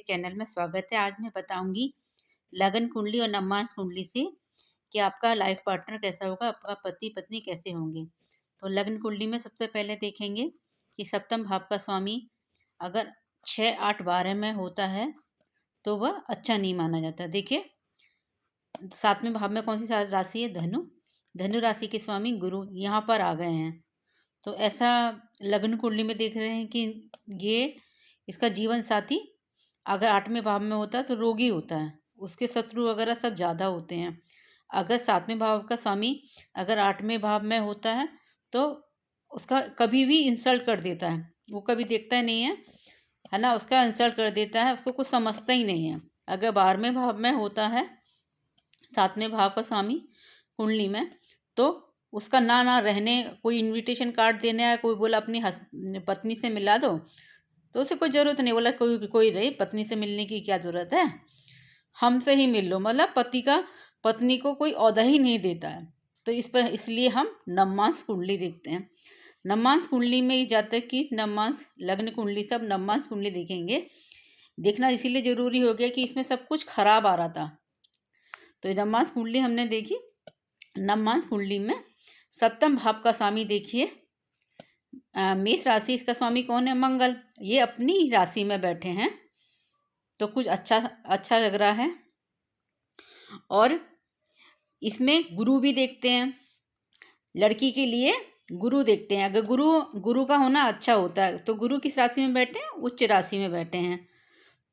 के चैनल में स्वागत है। आज मैं बताऊंगी लगन कुंडली और नवमांस कुंडली से कि आपका लाइफ पार्टनर कैसा होगा, आपका पति पत्नी कैसे होंगे। तो लगन कुंडली में सबसे पहले देखेंगे कि सप्तम भाव का स्वामी अगर 6, 8, 12 में होता है तो वह अच्छा नहीं माना जाता। देखिए 7वें भाव में कौन सी राशि है? धनु। धनु राशि के स्वामी गुरु यहाँ पर आ गए हैं। तो ऐसा लग्न कुंडली में देख रहे हैं कि ये इसका जीवन साथी अगर 8वें भाव में होता है तो रोगी होता है, उसके शत्रु वगैरह सब ज़्यादा होते हैं। अगर 7वें भाव का स्वामी अगर 8वें भाव में होता है तो उसका कभी भी इंसल्ट कर देता है, वो कभी देखता ही नहीं है ना, उसका इंसल्ट कर देता है, उसको कुछ समझता ही नहीं है। अगर 12वें भाव में होता है 7वें भाव का स्वामी कुंडली में तो उसका ना रहने, कोई इनविटेशन कार्ड देने आया, कोई बोला अपनी पत्नी से मिला दो तो उसे कोई ज़रूरत नहीं, बोला कोई रही पत्नी से मिलने की क्या ज़रूरत है, हमसे ही मिल लो, मतलब पत्नी को कोई औदा ही नहीं देता है। तो इसलिए हम नवमांस कुंडली देखते हैं। नवमांस कुंडली में ये जातक की नवमांस लग्न कुंडली सब नवमांस कुंडली देखेंगे। देखना इसीलिए ज़रूरी हो गया कि इसमें सब कुछ खराब आ रहा था। तो नवमांस कुंडली हमने देखी। नवमांस कुंडली में सप्तम भाव का स्वामी देखिए, मेष राशि, इसका स्वामी कौन है? मंगल। ये अपनी ही राशि में बैठे हैं तो कुछ अच्छा लग रहा है। और इसमें गुरु भी देखते हैं, लड़की के लिए गुरु देखते हैं। अगर गुरु का होना अच्छा होता है तो गुरु किस राशि में बैठे हैं? उच्च राशि में बैठे हैं।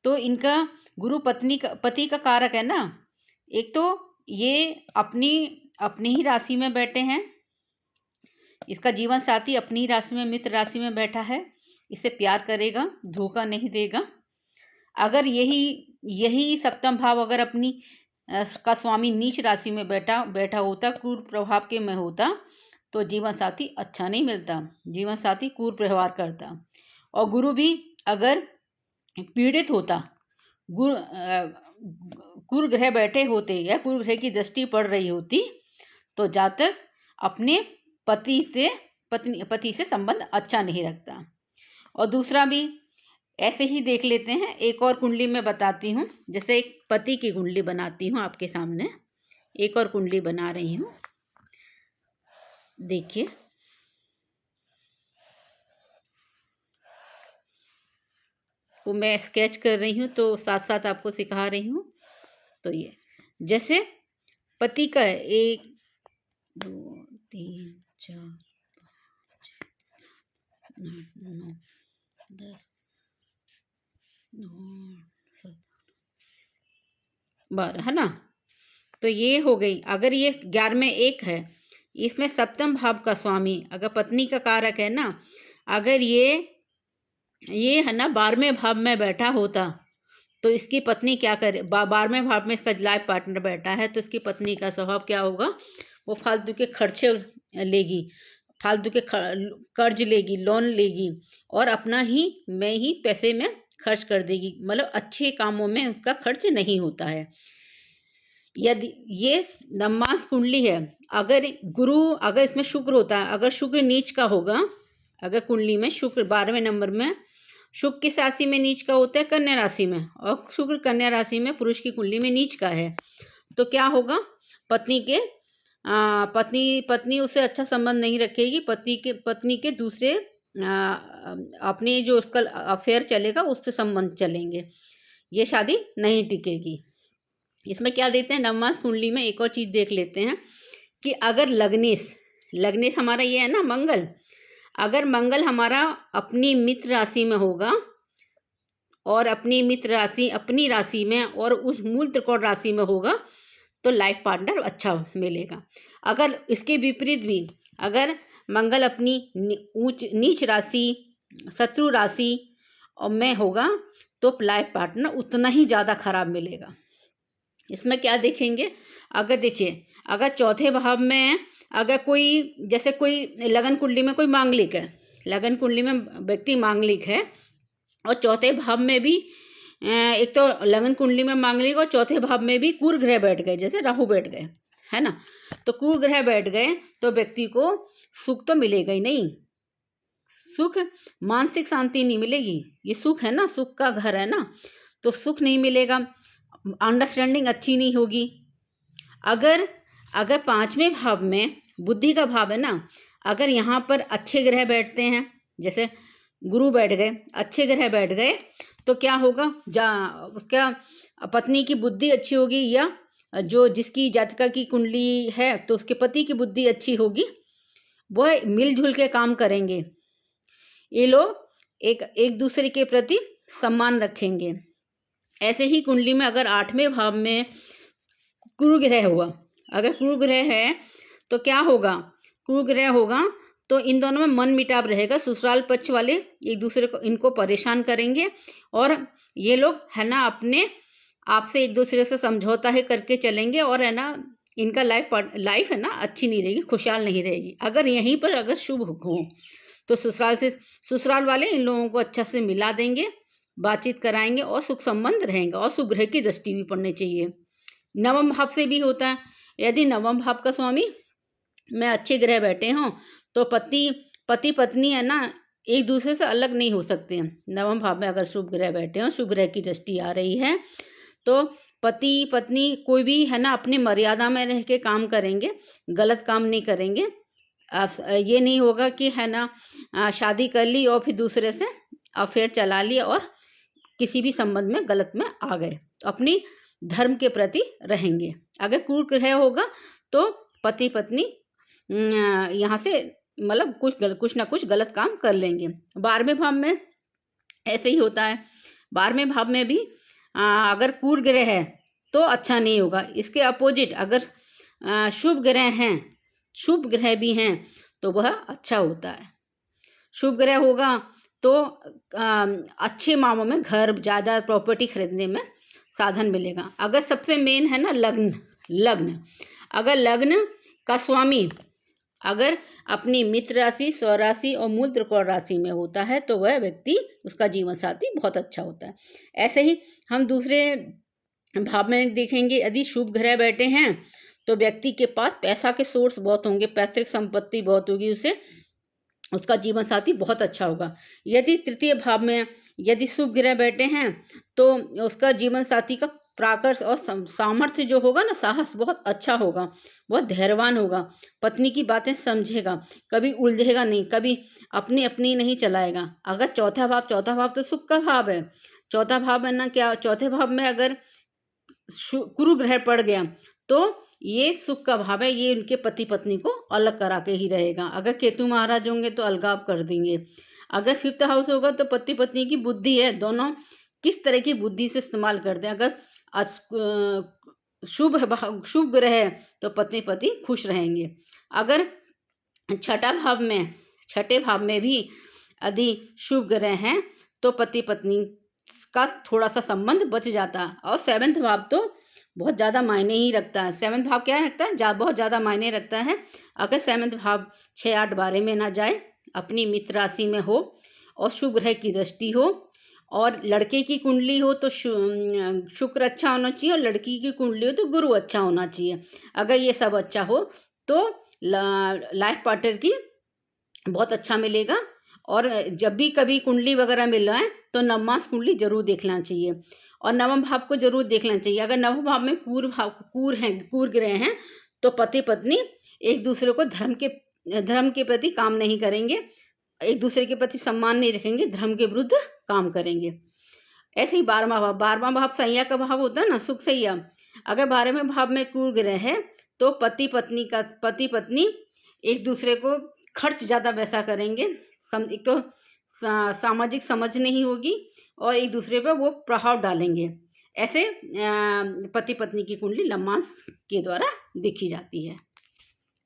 तो इनका गुरु पति का कारक है ना। एक तो ये अपनी ही राशि में बैठे हैं, इसका जीवन साथी अपनी राशि में, मित्र राशि में बैठा है, इसे प्यार करेगा, धोखा नहीं देगा। अगर यही सप्तम भाव अगर अपनी का स्वामी नीच राशि में बैठा होता, क्रूर प्रभाव के में होता तो जीवन साथी अच्छा नहीं मिलता, जीवन साथी क्रूर व्यवहार करता। और गुरु भी अगर पीड़ित होता, कुर ग्रह बैठे होते या कुर ग्रह की दृष्टि पड़ रही होती तो जातक अपने पति से संबंध अच्छा नहीं रखता। और दूसरा भी ऐसे ही देख लेते हैं। एक और कुंडली में बताती हूँ, जैसे एक पति की कुंडली बनाती हूँ आपके सामने, एक और कुंडली बना रही हूँ। देखिए वो मैं स्केच कर रही हूँ तो साथ साथ आपको सिखा रही हूँ। तो ये जैसे पति का है 1, 2, 3, 4, 5, 6, 7, 8, 9, 10, 7, 12 है ना। तो ये हो गई। अगर ये 11वें 1 है, इसमें सप्तम भाव का स्वामी अगर पत्नी का कारक है ना, अगर ये है ना 12वें भाव में बैठा होता तो इसकी पत्नी क्या करे? 12वें भाव में इसका लाइफ पार्टनर बैठा है तो इसकी पत्नी का स्वभाव क्या होगा? वो फालतू के खर्चे लेगी, फालतू के कर्ज लेगी, लोन लेगी और अपना ही पैसे में खर्च कर देगी, मतलब अच्छे कामों में उसका खर्च नहीं होता है। यदि ये नवमांस कुंडली है, अगर इसमें शुक्र होता है, अगर शुक्र नीच का होगा, अगर कुंडली में शुक्र 12वें नंबर में, शुक्र किस राशि में नीच का होता है? कन्या राशि में। और शुक्र कन्या राशि में पुरुष की कुंडली में नीच का है तो क्या होगा? पत्नी उससे अच्छा संबंध नहीं रखेगी, पत्नी के दूसरे अपने जो उसका अफेयर चलेगा उससे संबंध चलेंगे, ये शादी नहीं टिकेगी। इसमें क्या देते हैं नवमांस कुंडली में? एक और चीज़ देख लेते हैं कि अगर लग्नेश हमारा ये है ना मंगल, अगर मंगल हमारा अपनी मित्र राशि में होगा और अपनी मित्र राशि अपनी राशि में और उस मूल त्रिकोण राशि में होगा तो लाइफ पार्टनर अच्छा मिलेगा। अगर इसके विपरीत भी अगर मंगल अपनी नीच राशि, शत्रु राशि में होगा तो लाइफ पार्टनर उतना ही ज़्यादा खराब मिलेगा। इसमें क्या देखेंगे? अगर चौथे भाव में अगर कोई लगन कुंडली में कोई मांगलिक है, लगन कुंडली में व्यक्ति मांगलिक है और चौथे भाव में भी एक तो लगन कुंडली में मांगलिक और चौथे भाव में भी कुर ग्रह बैठ गए, जैसे राहु बैठ गए है ना, तो कुर ग्रह बैठ गए तो व्यक्ति को सुख तो मिलेगा ही नहीं, सुख मानसिक शांति नहीं मिलेगी। ये सुख है ना, सुख का घर है ना, तो सुख नहीं मिलेगा, अंडरस्टैंडिंग अच्छी नहीं होगी। अगर अगर 5वें भाव में बुद्धि का भाव है ना, अगर यहाँ पर अच्छे ग्रह बैठते हैं, जैसे गुरु बैठ गए, अच्छे ग्रह बैठ गए, तो क्या होगा, उसका पत्नी की बुद्धि अच्छी होगी, या जो जिसकी जातका की कुंडली है तो उसके पति की बुद्धि अच्छी होगी, वह मिलजुल के काम करेंगे। ये लोग एक दूसरे के प्रति सम्मान रखेंगे। ऐसे ही कुंडली में अगर 8वें भाव में गुरु ग्रह हुआ, अगर गुरु ग्रह है तो क्या होगा, गुरु ग्रह होगा तो इन दोनों में मन मिटाव रहेगा। ससुराल पक्ष वाले एक दूसरे को इनको परेशान करेंगे, और ये लोग है ना अपने आप से एक दूसरे से समझौता है करके चलेंगे, और है ना इनका लाइफ है ना अच्छी नहीं रहेगी, खुशहाल नहीं रहेगी। अगर यहीं पर अगर शुभ हो तो ससुराल वाले इन लोगों को अच्छा से मिला देंगे, बातचीत कराएंगे, और सुख संबंध रहेंगे, और शुभ ग्रह की दृष्टि भी पड़नी चाहिए। नवम भाव से भी होता है, यदि नवम भाव का स्वामी में अच्छे ग्रह बैठे हों तो पति पत्नी है ना एक दूसरे से अलग नहीं हो सकते हैं। नवम भाव में अगर शुभ ग्रह बैठे हों, शुभ ग्रह की दृष्टि आ रही है, तो पति पत्नी कोई भी है ना अपनी मर्यादा में रह के काम करेंगे, गलत काम नहीं करेंगे। ये नहीं होगा कि है ना शादी कर ली और फिर दूसरे से अफेयर चला लिया और किसी भी संबंध में गलत में आ गए, अपनी धर्म के प्रति रहेंगे। अगर क्रूर ग्रह होगा तो पति पत्नी यहाँ से मतलब कुछ ना कुछ गलत काम कर लेंगे। 12वें भाव में ऐसे ही होता है। 12वें भाव में भी अगर क्रूर ग्रह है तो अच्छा नहीं होगा। इसके अपोजिट अगर शुभ ग्रह हैं, शुभ ग्रह भी हैं तो वह अच्छा होता है। शुभ ग्रह होगा तो अच्छे मामलों में घर जायदाद प्रॉपर्टी खरीदने में साधन मिलेगा। अगर सबसे मेन है ना लग्न, अगर लग्न का स्वामी अगर अपनी मित्र राशि, स्वराशि और मूल त्रिकोण राशि में होता है तो वह व्यक्ति, उसका जीवन साथी बहुत अच्छा होता है। ऐसे ही हम दूसरे भाव में देखेंगे, यदि शुभ ग्रह बैठे हैं तो व्यक्ति के पास पैसा के सोर्स बहुत होंगे, पैतृक संपत्ति बहुत होगी, उसका जीवन साथी बहुत अच्छा होगा। यदि तृतीय भाव में यदि शुभ ग्रह बैठे हैं तो उसका जीवन साथी का प्राकर्ष और सामर्थ्य जो होगा ना, साहस बहुत अच्छा होगा, बहुत धैर्यवान होगा, पत्नी की बातें समझेगा, कभी उलझेगा नहीं, कभी अपनी नहीं चलाएगा। अगर चौथा भाव तो सुख का भाव है। चौथा भाव है ना, क्या चौथे भाव में अगर गुरु ग्रह पड़ गया तो ये सुख का भाव है, ये उनके पति पत्नी को अलग करा के ही रहेगा। अगर केतु महाराज होंगे तो अलगाव कर देंगे। अगर 5th हाउस होगा तो पति पत्नी की बुद्धि है, दोनों किस तरह की बुद्धि से इस्तेमाल करते हैं। अगर शुभ ग्रह है तो पत्नी पति खुश रहेंगे। अगर छठे भाव में भी यदि शुभ ग्रह हैं तो पति पत्नी का थोड़ा सा संबंध बच जाता है। और 7th भाव तो बहुत ज़्यादा मायने ही रखता है। 7th भाव क्या रखता है, बहुत ज़्यादा मायने रखता है। अगर 7th भाव 6, 8, 12 में ना जाए, अपनी मित्र राशि में हो और शुभ ग्रह की दृष्टि हो, और लड़के की कुंडली हो तो शुक्र अच्छा होना चाहिए, और लड़की की कुंडली हो तो गुरु अच्छा होना चाहिए। अगर ये सब अच्छा हो तो लाइफ पार्टनर की बहुत अच्छा मिलेगा। और जब भी कभी कुंडली वगैरह मिल रहा है तो नवमास कुंडली जरूर देख लेना चाहिए, और नवम भाव को जरूर देख लेना चाहिए। अगर नवम भाव में क्रूर ग्रह हैं तो पति पत्नी एक दूसरे को धर्म के प्रति काम नहीं करेंगे, एक दूसरे के प्रति सम्मान नहीं रखेंगे, धर्म के विरुद्ध काम करेंगे। ऐसे ही 12वां भाव सैया का भाव होता है ना, सुख सैया। अगर 12वें भाव में क्रूर ग्रह है तो पति पत्नी एक दूसरे को खर्च ज़्यादा वैसा करेंगे, एक तो सामाजिक समझ नहीं होगी और एक दूसरे पर वो प्रभाव डालेंगे। ऐसे पति पत्नी की कुंडली लम्मास के द्वारा देखी जाती है।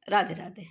राधे राधे।